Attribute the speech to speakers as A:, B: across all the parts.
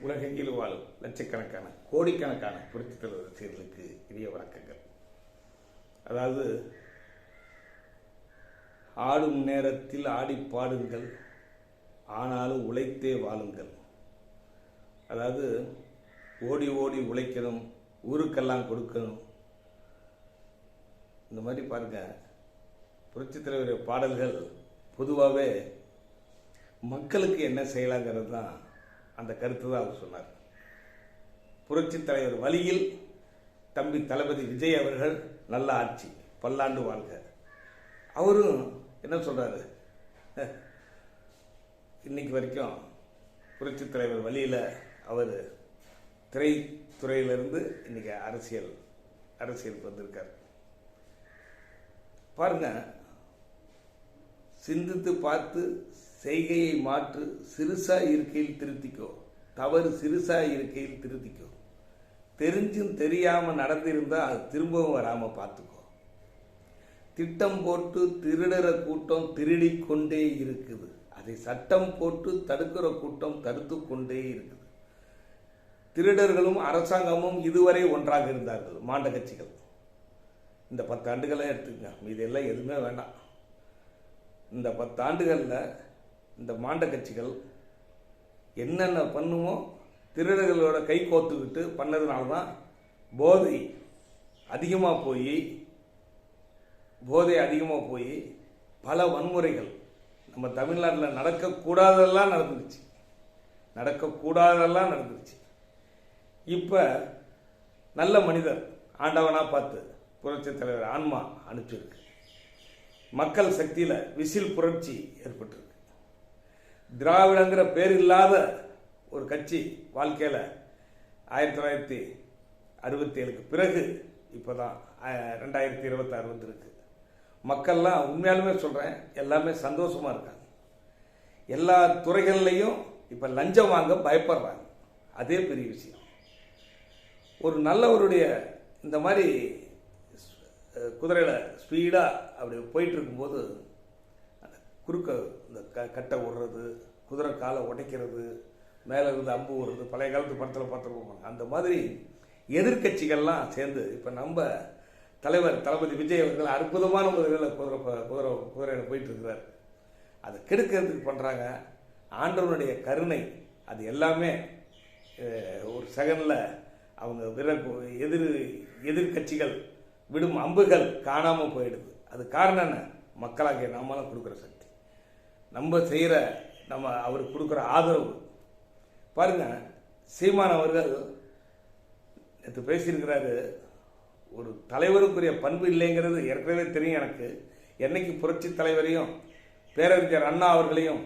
A: உலகெங்கிலும் வாழும் லட்சக்கணக்கான கோடிக்கணக்கான புரட்சித் தலைவர் ரசிகர்களுக்கு இனிய வணக்கங்கள். அதாவது, ஆடும் நேரத்தில் ஆடி பாடுங்கள், ஆனாலும் உழைத்தே வாழுங்கள். அதாவது, ஓடி ஓடி உழைக்கணும், ஊருக்கெல்லாம் கொடுக்கணும். இந்த மாதிரி பாருங்க, புரட்சித் தலைவருடைய பாடல்கள் பொதுவாகவே மக்களுக்கு என்ன செய்யலாங்கிறது தான் அந்த கருத்து தான் அவர் சொன்னார். புரட்சித் தலைவர் வழியில் தம்பி தளபதி விஜய் அவர்கள் நல்ல ஆட்சி, பல்லாண்டு வாழ்க. அவரும் என்ன சொல்றாரு, இன்னைக்கு வரைக்கும் புரட்சித் தலைவர் வழியில் அவர் திரைத்துறையிலிருந்து இன்னைக்கு அரசியலுக்கு வந்திருக்கார். பாருங்க, சிந்தித்து பார்த்து செய்கையை மாற்று, சிறுசா இருக்கையில் திருத்திக்கோ, தவறு சிறுசா இருக்கையில் திருத்திக்கோ, தெரிஞ்சும் தெரியாம நடந்திருந்தா அது திரும்பவும் வராம பார்த்துக்கோ. திட்டம் போட்டு திருடுற கூட்டம் திருடி கொண்டே இருக்குது, அதை சட்டம் போட்டு தடுக்கிற கூட்டம் தடுத்து கொண்டே இருக்குது. திருடர்களும் அரசாங்கமும் இதுவரை ஒன்றாக இருந்தார்கள், மாண்ட கட்சிகள். இந்த 10 ஆண்டுகளை எடுத்துக்கங்க, இதெல்லாம் எதுவுமே வேண்டாம். இந்த 10 ஆண்டுகளில் இந்த மாண்ட கட்சிகள் என்னென்ன பண்ணுமோ திருடர்களோட கை கோத்துக்கிட்டு பண்ணதுனால தான் போதை அதிகமாக போய் பல வன்முறைகள் நம்ம தமிழ்நாட்டில் நடக்கக்கூடாதெல்லாம் நடந்துருச்சு. இப்போ நல்ல மனிதர் ஆண்டவனாக பார்த்து புரட்சித் தலைவர் ஆன்மா அனுப்பிச்சிருக்கு. மக்கள் சக்தியில் விசில் புரட்சி ஏற்பட்டிருக்கு. திராவிடங்கிற பேர் இல்லாத ஒரு கட்சி வாழ்க்கையில் 1967க்கு பிறகு இப்போதான் 2026 வந்திருக்கு. மக்கள்லாம் உண்மையாலுமே சொல்கிறேன், எல்லாமே சந்தோஷமாக இருக்காங்க. எல்லா துறைகள்லையும் இப்போ லஞ்சம் வாங்க பயப்படுறாங்க. அதே பெரிய விஷயம். ஒரு நல்லவருடைய இந்த மாதிரி குதிரையில் ஸ்பீடாக அப்படி போயிட்டு இருக்கும்போது குறுக்க இந்த கட்டை விடுறது, குதிரை காலை உடைக்கிறது, மேலே இருந்து அம்பு விடுறது, பழைய காலத்து படத்தில் பார்த்துருப்போம். அந்த மாதிரி எதிர்கட்சிகள்லாம் சேர்ந்து இப்போ நம்ம தலைவர் தளபதி விஜய் அவர்கள் அற்புதமான முறையில் குதிரையில் போயிட்டு இருக்கிறார். அதை கெடுக்கிறதுக்கு பண்ணுறாங்க. ஆண்டவனுடைய கருணை அது எல்லாமே ஒரு செகண்டில் அவங்க எதிர்கட்சிகள் விடும் அம்புகள் காணாமல் போயிடுது. அது காரணம் என்ன? மக்களாகிய நாமெல்லாம் கொடுக்குற சக்தி, நம்ம அவருக்கு கொடுக்குற ஆதரவு. பாருங்க, சீமான் அவர்கள் நேற்று பேசியிருக்கிறாரு, ஒரு தலைவருக்குரிய பண்பு இல்லைங்கிறது ஏற்கனவே தெரியும் எனக்கு. என்னைக்கு புரட்சி தலைவரையும் பேரறிஞர் அண்ணா அவர்களையும்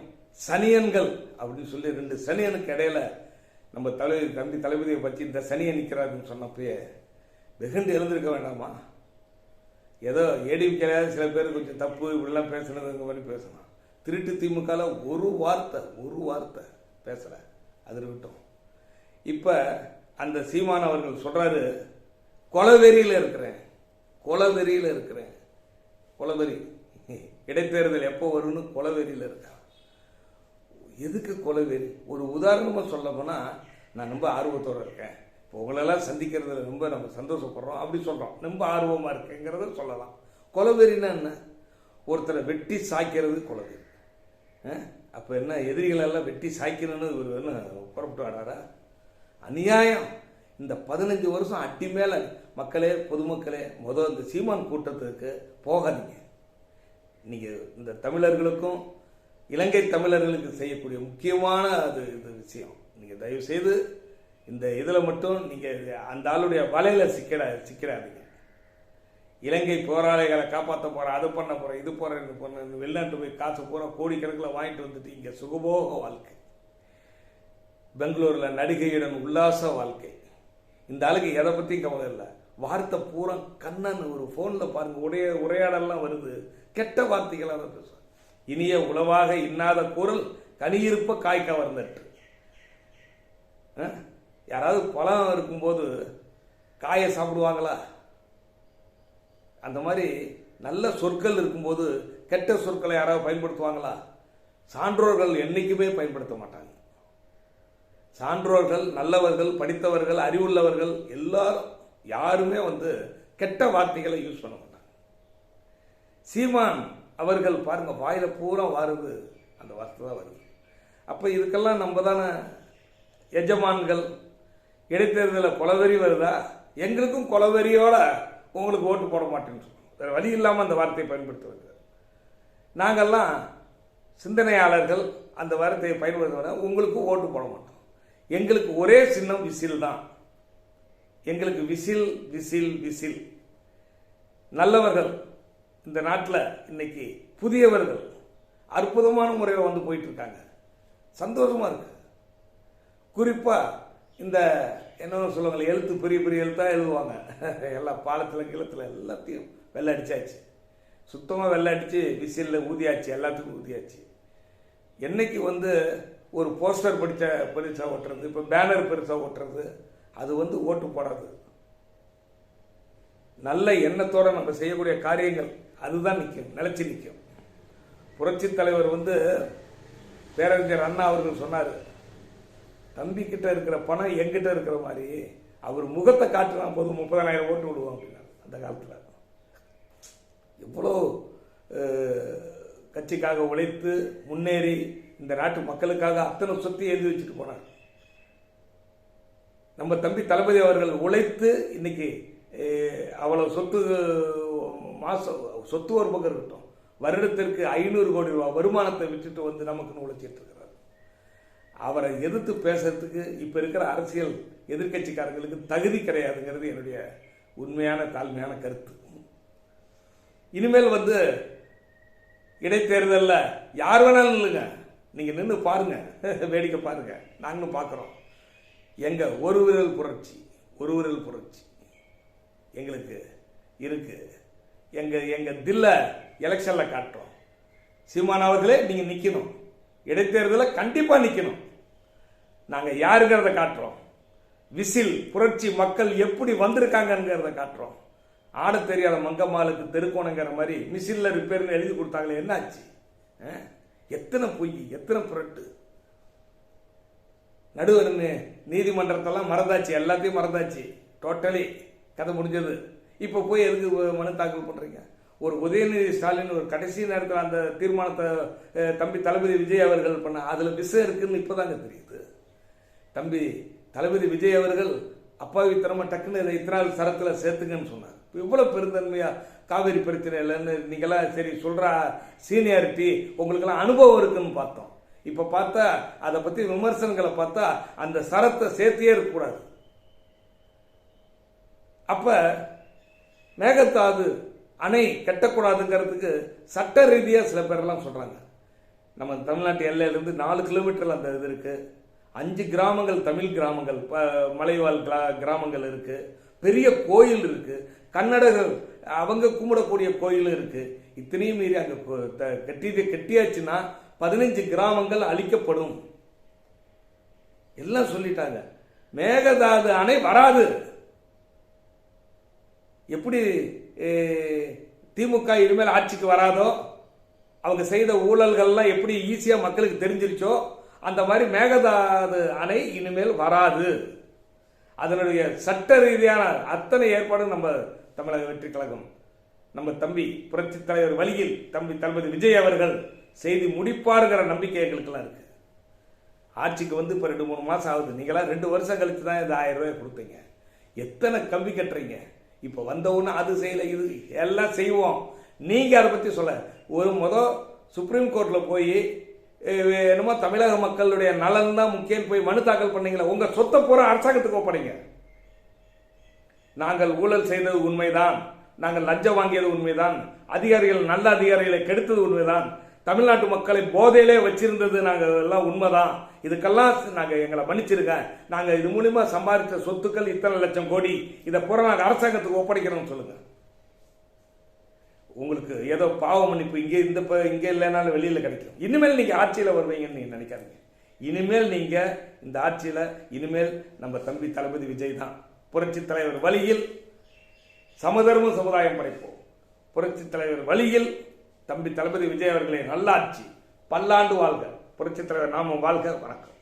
A: சனியன்கள் அப்படின்னு சொல்லி 2 சனியனுக்கு இடையில நம்ம தம்பி தளபதியை பற்றி இந்த சனியன் நிற்கிறாருன்னு சொன்னப்பயே வெகுண்டு எழுந்திருக்க வேண்டாமா? ஏதோ ஏடிஎம்கேல சில பேர் கொஞ்சம் தப்பு இப்படிலாம் பேசுனதுங்க மாதிரி பேசணும். திருட்டு திமுகவில் ஒரு வார்த்தை பேசல, அது இருக்கட்டும். இப்போ அந்த சீமான் அவர்கள் சொல்றாரு, கொலவெறியில் இருக்கிறேன். கொலவெறி இடைத்தேர்தல் எப்போ வரும்னு கொலவெறியில் இருக்கா. எதுக்கு கொலவெறி? ஒரு உதாரணமாக சொல்ல போனால், நான் ரொம்ப ஆர்வத்தோடு இருக்கேன், இப்போ உங்களெல்லாம் சந்திக்கிறதுல ரொம்ப நம்ம சந்தோஷப்படுறோம், அப்படி சொல்கிறோம், ரொம்ப ஆர்வமாக இருக்குங்கிறத சொல்லலாம். கொலவெறின்னா என்ன? ஒருத்தரை வெட்டி சாய்க்கிறது கொலவெறி. அப்போ என்ன, எதிரிகளெல்லாம் வெட்டி சாய்க்கணும்னு இவர் என்ன புறப்பட்டு வாடாரா? அநியாயம். இந்த 15 வருஷம் அட்டி மேலே மக்களே, பொதுமக்களே, இந்த சீமான் கூட்டத்துக்கு போகாதீங்க. நீங்கள் இந்த தமிழர்களுக்கும் இலங்கை தமிழர்களுக்கு செய்யக்கூடிய முக்கியமான இது விஷயம். நீங்கள் தயவு செய்து இந்த இதில் மட்டும் நீங்கள் அந்த ஆளுடைய வலையில் சிக்கிடாதீங்க. இலங்கை போராளிகளை காப்பாற்ற போகிறேன், அது பண்ண போகிறேன், இது போகிறேன், இது பண்ண, வெளிநாட்டு போய் காசு பூரா கோடிக்கணக்கில் வாங்கிட்டு வந்துட்டு இங்கே சுகபோக வாழ்க்கை, பெங்களூரில் நடிகையுடன் உல்லாச வாழ்க்கை. இந்த ஆளுக்கு எதை பற்றியும் கவலை இல்லை. வார்த்தை பூரா கண்ணன். ஒரு ஃபோனில் பாருங்கள், உரையாடலாம் வருது, கெட்ட வார்த்தைகளாக தான் பேசுவார். இனிய உளவாக இன்னாத குரல் கனியிருப்ப காய் கவர்ந்தட்டு. யாராவது பழம் இருக்கும்போது காயை சாப்பிடுவாங்களா? அந்த மாதிரி நல்ல சொற்கள் இருக்கும்போது கெட்ட சொற்களை யாராவது பயன்படுத்துவாங்களா? சான்றோர்கள் என்னைக்குமே பயன்படுத்த மாட்டாங்க. சான்றோர்கள், நல்லவர்கள், படித்தவர்கள், அறிவுள்ளவர்கள் எல்லாரும் யாருமே கெட்ட வார்த்தைகளை யூஸ் பண்ண மாட்டாங்க. சீமான் அவர்கள் பாருங்க, வாயில பூரா வாருது அந்த வார்த்தை தான் வருது. அப்போ இதுக்கெல்லாம் நம்ம தானே எஜமான்கள். இடைத்தேர்தலில் கொலவெறி வருதா, எங்களுக்கும் கொலவெறியோட உங்களுக்கு ஓட்டு போட மாட்டேன்னு சொல்லுவோம். வேறு வழி இல்லாமல் அந்த வார்த்தையை பயன்படுத்துவது. நாங்கள்லாம் சிந்தனையாளர்கள், அந்த வார்த்தையை பயன்படுத்த உங்களுக்கு ஓட்டு போட மாட்டோம். எங்களுக்கு ஒரே சின்னம் விசில் தான். எங்களுக்கு விசில் விசில் விசில். நல்லவர்கள் இந்த நாட்டில் இன்னைக்கு புதியவர்கள் அற்புதமான முறையில் போயிட்டு இருக்காங்க. சந்தோஷமா இருக்கு. குறிப்பா இந்த என்ன சொல்லுவாங்க, எழுத்து பெரிய பெரிய எழுத்தா எழுதுவாங்க. எல்லா பாலத்தில் கிளத்துல எல்லாத்தையும் வெள்ளை அடிச்சாச்சு. சுத்தமாக வெள்ளை அடிச்சு விசிலில் ஊதியாச்சு, எல்லாத்துக்கும் ஊதியாச்சு. என்னைக்கு ஒரு போஸ்டர் பெருசாக ஓட்டுறது, இப்போ பேனர் பெருசாக ஓட்டுறது, அது ஓட்டு போடாது. நல்ல எண்ணத்தோட நம்ம செய்யக்கூடிய காரியங்கள் அதுதான் நிற்கும், நிலைச்சி நிற்கும். புரட்சி தலைவர் பேரறிஞர் அண்ணா அவர்கள் சொன்னார், தம்பி கிட்ட இருக்கிற பணம் எங்கிட்ட இருக்கிற மாதிரி அவர் முகத்தை காட்டுனா போதும் 30,000 ஓட்டு விடுவோம் அப்படின்னா. அந்த காலத்தில் எவ்வளோ கட்சிக்காக உழைத்து முன்னேறி இந்த நாட்டு மக்களுக்காக அத்தனை சொத்து எழுதி வச்சுட்டு போனார். நம்ம தம்பி தளபதி அவர்கள் உழைத்து இன்னைக்கு அவ்வளவு சொத்து ஒரு பக்கம் இருக்கட்டும், வருடத்திற்கு 500 கோடி ரூபாய் வருமானத்தை விட்டுட்டு நமக்குன்னு உழைச்சிட்டு இருக்கிறார். அவரை எதிர்த்து பேசுறதுக்கு இப்ப இருக்கிற அரசியல் எதிர்கட்சிக்காரங்களுக்கு தகுதி கிடையாதுங்கிறது என்னுடைய உண்மையான தாழ்மையான கருத்து. இனிமேல் இடைத்தேர்தலில் யார் வேணாலும் இல்லைங்க, நீங்க நின்று பாருங்க, வேடிக்கை பாருங்க, நாங்களும் பார்க்குறோம். எங்க ஒரு விரல் புரட்சி எங்களுக்கு இருக்கு. எங்க தில்ல எலெக்ஷன்ல காட்டுறோம். சீமான் அவர்களே நீங்க நிக்கணும், இடைத்தேர்தலில் கண்டிப்பா நிக்கணும். நாங்க யாருங்கிறத காட்டுறோம். விசில் புரட்சி மக்கள் எப்படி வந்திருக்காங்கிறத காட்டுறோம். ஆட தெரியாத மங்கம்மாளுக்கு தெருக்கோணங்கிற மாதிரி மிஷின்ல ரிப்பேர்னு எழுதி கொடுத்தாங்களே, என்ன ஆச்சு? எத்தனை பொய், எத்தனை புரட்டு. நடுவர் நீதிமன்றத்தெல்லாம் மறந்தாச்சு, எல்லாத்தையும் மறந்தாச்சு, டோட்டலி கதை முடிஞ்சது. இப்போ போய் எதுக்கு மனு தாக்கல் பண்றீங்க? ஒரு உதயநிதி ஸ்டாலின் ஒரு கடைசி நேரத்தில் அந்த தீர்மானத்தை தம்பி தளபதி விஜய் அவர்கள் பண்ண, அதுல விஷயம் இருக்குன்னு இப்பதாங்க தெரியுது. தம்பி தளபதி விஜய் அவர்கள் அப்பாவித்தனமா டக்குன்னு இத்தனாள் சரத்துல சேர்த்துங்கன்னு சொன்னார். இவ்வளவு பெருந்தன்மையா காவிரி பிரச்சனை இல்லைன்னு நீங்களாம் சரி சொல்ற சீனியாரிட்டி உங்களுக்கெல்லாம் அனுபவம் இருக்குன்னு பார்த்தோம். இப்ப பார்த்தா அதை பத்தி விமர்சனங்களை பார்த்தா அந்த சரத்தை சேர்த்தியே இருக்கக்கூடாது. அப்ப மேகதாது அணை கட்டக்கூடாதுங்கிறதுக்கு சட்ட ரீதியா சில பேரெல்லாம் சொல்றாங்க. நம்ம தமிழ்நாட்டு எல்லையிலிருந்து 4 கிலோமீட்டர் அந்த இது இருக்கு. 5 கிராமங்கள் தமிழ் கிராமங்கள், மலைவாழ் கிராமங்கள் இருக்கு. பெரிய கோயில் இருக்கு. கன்னடர்கள் அவங்க கும்பிடக்கூடிய கோயில் இருக்கு. இத்தனையும் மீறி அங்க கட்டியாச்சுன்னா 15 கிராமங்கள் அழிக்கப்படும். எல்லாம் சொல்லிட்டாங்க. மேகதாது அணை வராது. எப்படி திமுக இனிமேல் ஆட்சிக்கு வராதோ, அவங்க செய்த ஊழல்கள்லாம் எப்படி ஈஸியா மக்களுக்கு தெரிஞ்சிருச்சோ, அந்த மாதிரி மேகதாது அணை இனிமேல் வராது. அதனுடைய சட்ட ரீதியான அத்தனை ஏற்பாடும் நம்ம தமிழக வெற்றி கழகம், நம்ம தம்பி புரட்சி தலைவர் வழியில் தம்பி தளபதி விஜய் அவர்கள் செய்து முடிப்பாருங்கிற நம்பிக்கை எங்களுக்கெல்லாம் இருக்கு. ஆட்சிக்கு இப்ப 2-3 மாசம் ஆகுது. நீங்களா 2 வருஷம் கழிச்சு தான் இந்த 1000 ரூபாய் கொடுத்தீங்க. எத்தனை கம்பி கட்டுறீங்க? இப்ப வந்தவுடனே அது செய்யல, இது எல்லாம் செய்வோம். நீங்க அதை பத்தி சொல்ல ஒரு சுப்ரீம் கோர்ட்ல போய் என்னமோ தமிழக மக்களுடைய நலன் தான் முக்கியம் போய் மனு தாக்கல் பண்ணீங்களா? உங்க சொத்தை பூரா அரசாங்கத்துக்கு ஒப்படைங்க. நாங்கள் ஊழல் செய்தது உண்மைதான், நாங்கள் லஞ்சம் வாங்கியது உண்மைதான், அதிகாரிகள் நல்ல அதிகாரிகளை கெடுத்தது உண்மைதான், தமிழ்நாட்டு மக்களை போதையிலே வச்சிருந்தது நாங்கள் எல்லாம் உண்மைதான், இதுக்கெல்லாம் நாங்க எங்களை மன்னிச்சிருக்க, நாங்க இது மூலியமா சம்பாதிச்ச சொத்துக்கள் இத்தனை லட்சம் கோடி, இதை பூரா நாங்கள் அரசாங்கத்துக்கு ஒப்படைக்கிறோம் சொல்லுங்க. உங்களுக்கு ஏதோ பாவ மன்னிப்பு இங்க இல்லைனாலும் வெளியில கிடைக்கும். இனிமேல் நீங்க ஆட்சியில வருவீங்கன்னு நீங்க நினைக்காதீங்க. இனிமேல் நீங்க இந்த ஆட்சியில இனிமேல் நம்ம தம்பி தளபதி விஜய் தான். புரட்சி தலைவர் வழியில் சமதர்ம சமுதாயம் படைப்போம். புரட்சி தலைவர் வழியில் தம்பி தளபதி விஜய் அவர்களே நல்லாட்சி, பல்லாண்டு வாழ்க. புரட்சி தலைவர் நாமம் வாழ்க. வணக்கம்.